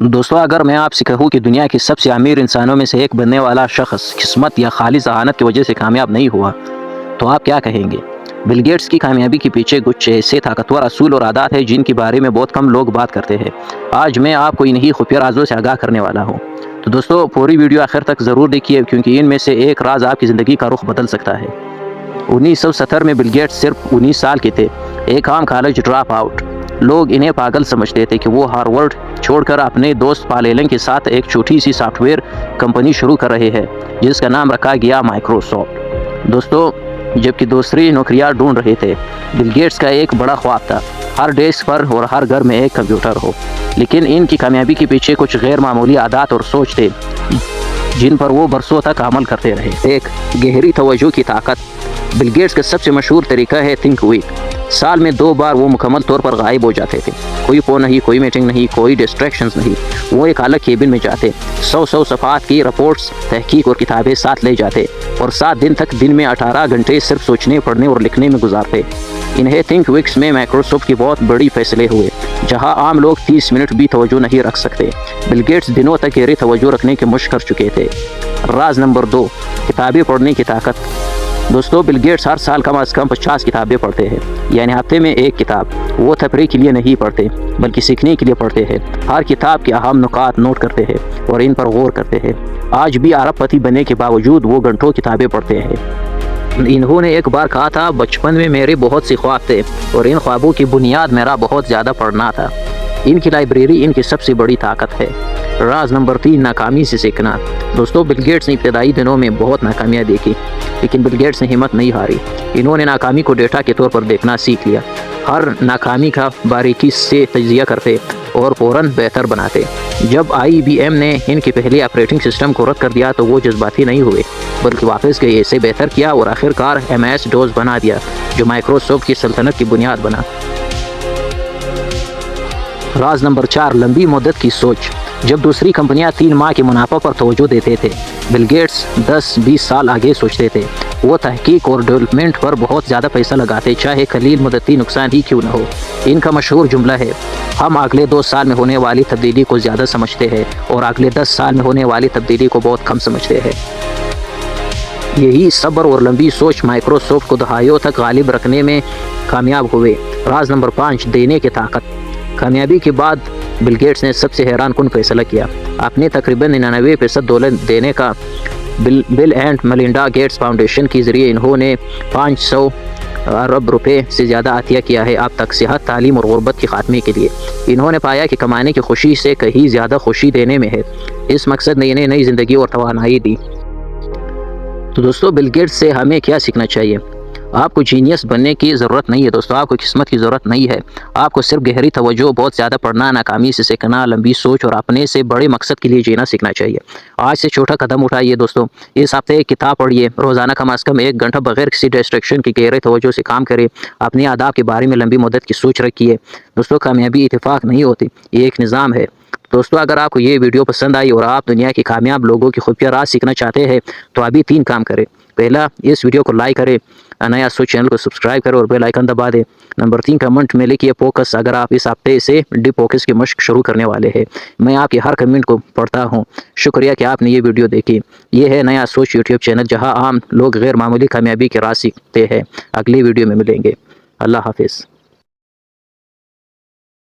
دوستو، اگر میں آپ سے کہوں کہ دنیا کے سب سے امیر انسانوں میں سے ایک بننے والا شخص قسمت یا خالص ذہانت کی وجہ سے کامیاب نہیں ہوا تو آپ کیا کہیں گے؟ بل گیٹس کی کامیابی کے پیچھے کچھ ایسے طاقتور اصول اور عادات ہیں جن کے بارے میں بہت کم لوگ بات کرتے ہیں۔ آج میں آپ کو انہی خفیہ رازوں سے آگاہ کرنے والا ہوں۔ تو دوستو، پوری ویڈیو آخر تک ضرور دیکھیے کیونکہ ان میں سے ایک راز آپ کی زندگی کا رخ بدل سکتا ہے۔ 1970 میں بل گیٹس صرف 19 سال کے تھے، ایک عام کالج ڈراپ آؤٹ۔ لوگ انہیں پاگل سمجھتے تھے کہ وہ ہارورڈ چھوڑ کر اپنے دوست پال ایلن کے ساتھ ایک چھوٹی سی سافٹ ویئر کمپنی شروع کر رہے ہیں جس کا نام رکھا گیا مائکروسافٹ۔ دوستو، جبکہ دوسری نوکریاں ڈھونڈ رہے تھے، بل گیٹس کا ایک بڑا خواب تھا، ہر ڈیسک پر اور ہر گھر میں ایک کمپیوٹر ہو۔ لیکن ان کی کامیابی کے پیچھے کچھ غیر معمولی عادات اور سوچ تھے جن پر وہ برسوں تک عمل کرتے رہے۔ ایک، گہری توجہ کی طاقت۔ بل گیٹس کا سب سے مشہور طریقہ ہے تھنک ویک۔ سال میں 2 بار وہ مکمل طور پر غائب ہو جاتے تھے، کوئی فون نہیں، کوئی میٹنگ نہیں، کوئی ڈسٹریکشنز نہیں۔ وہ ایک الگ کیبن میں جاتے، 100 صفحات کی رپورٹس، تحقیق اور کتابیں ساتھ لے جاتے اور 7 دن تک دن میں 18 گھنٹے صرف سوچنے، پڑھنے اور لکھنے میں گزارتے۔ انہیں تھنک ویکس میں مائکروسافٹ کی بہت بڑی فیصلے ہوئے جہاں عام لوگ 30 منٹ بھی توجہ نہیں رکھ سکتے۔ بل گیٹس دنوں تک گہری توجہ رکھنے کے مشق کر چکے تھے۔ راز نمبر 2، کتابیں پڑھنے کی طاقت۔ دوستو، بل گیٹس ہر سال کم از کم 50 کتابیں پڑھتے ہیں، یعنی ہفتے میں ایک کتاب۔ وہ تفریح کے لیے نہیں پڑھتے بلکہ سیکھنے کے لیے پڑھتے ہیں۔ ہر کتاب کے اہم نکات نوٹ کرتے ہیں اور ان پر غور کرتے ہیں۔ آج بھی ارب پتی بننے کے باوجود وہ گھنٹوں کتابیں پڑھتے ہیں۔ انہوں نے ایک بار کہا تھا، بچپن میں میرے بہت سے خواب تھے اور ان خوابوں کی بنیاد میرا بہت زیادہ پڑھنا تھا۔ ان کی لائبریری ان کی سب سے بڑی طاقت ہے۔ راز نمبر 3، ناکامی سے سیکھنا۔ دوستو، بل گیٹس نے ابتدائی دنوں میں بہت ناکامیاں دیکھی لیکن بل گیٹس نے ہمت نہیں ہاری۔ انہوں نے ناکامی کو ڈیٹا کے طور پر دیکھنا سیکھ لیا، ہر ناکامی کا باریکی سے تجزیہ کرتے اور فوراً بہتر بناتے۔ جب IBM نے ان کے پہلے آپریٹنگ سسٹم کو رد کر دیا تو وہ جذباتی نہیں ہوئے بلکہ واپس گئے، اسے بہتر کیا اور آخرکار MS-DOS بنا دیا جو مائکروسافٹ کی سلطنت کی بنیاد بنا۔ راز نمبر 4، لمبی مدت کی سوچ۔ جب دوسری کمپنیاں 3 ماہ کے منافع پر توجہ دیتے تھے، بل گیٹس 10-20 سال آگے سوچتے تھے۔ وہ تحقیق اور ڈیولپمنٹ پر بہت زیادہ پیسہ لگاتے، چاہے قلیل مدتی نقصان ہی کیوں نہ ہو۔ ان کا مشہور جملہ ہے، ہم اگلے 2 سال میں ہونے والی تبدیلی کو زیادہ سمجھتے ہیں اور اگلے 10 سال میں ہونے والی تبدیلی کو بہت کم سمجھتے ہیں۔ یہی صبر اور لمبی سوچ مائکروسافٹ کو دہائیوں تک غالب رکھنے میں کامیاب ہوئے۔ راز نمبر 5، دینے کی طاقت۔ کامیابی کے بعد بل گیٹس نے سب سے حیران کن فیصلہ کیا، اپنے تقریباً 99% دولت دینے کا۔ بل اینڈ ملنڈا گیٹس فاؤنڈیشن کے ذریعے انہوں نے 500 ارب روپے سے زیادہ عطیہ کیا ہے اب تک، صحت، تعلیم اور غربت کے خاتمے کے لیے۔ انہوں نے پایا کہ کمانے کی خوشی سے کہیں زیادہ خوشی دینے میں ہے۔ اس مقصد نے انہیں نئی زندگی اور توانائی دی۔ تو دوستو، بل گیٹس سے ہمیں کیا سیکھنا چاہیے؟ آپ کو جینیس بننے کی ضرورت نہیں ہے دوستو، آپ کو قسمت کی ضرورت نہیں ہے۔ آپ کو صرف گہری توجہ، بہت زیادہ پڑھنا، ناکامی سے سیکھنا، لمبی سوچ اور اپنے سے بڑے مقصد کے لیے جینا سیکھنا چاہیے۔ آج سے چھوٹا قدم اٹھائیے دوستو، اس ہفتے ایک کتاب پڑھیے، روزانہ کم از کم 1 گھنٹہ بغیر کسی ڈسٹریکشن کی گہرے توجہ سے کام کرے، اپنے آداب کے بارے میں لمبی مدت کی سوچ رکھیے۔ دوستو، کامیابی اتفاق نہیں ہوتی، یہ ایک نظام ہے۔ دوستو، اگر آپ کو یہ ویڈیو پسند آئی اور آپ دنیا کے کامیاب لوگوں کی خفیہ راز سیکھنا چاہتے ہیں تو ابھی 3 کام کریں۔ پہلا، اس ویڈیو کو لائک کریں، نیا سوچ چینل کو سبسکرائب کریں اور بیل آئیکن دبا دیں۔ نمبر 3، کمنٹ میں لکھیے فوکس، اگر آپ اس ہفتے سے ڈیپ فوکس کی مشق شروع کرنے والے ہیں۔ میں آپ کے ہر کمنٹ کو پڑھتا ہوں۔ شکریہ کہ آپ نے یہ ویڈیو دیکھی۔ یہ ہے نیا سوچ یوٹیوب چینل جہاں عام لوگ غیر معمولی کامیابی کے راز سیکھتے ہیں۔ اگلی ویڈیو میں ملیں گے۔ اللہ حافظ۔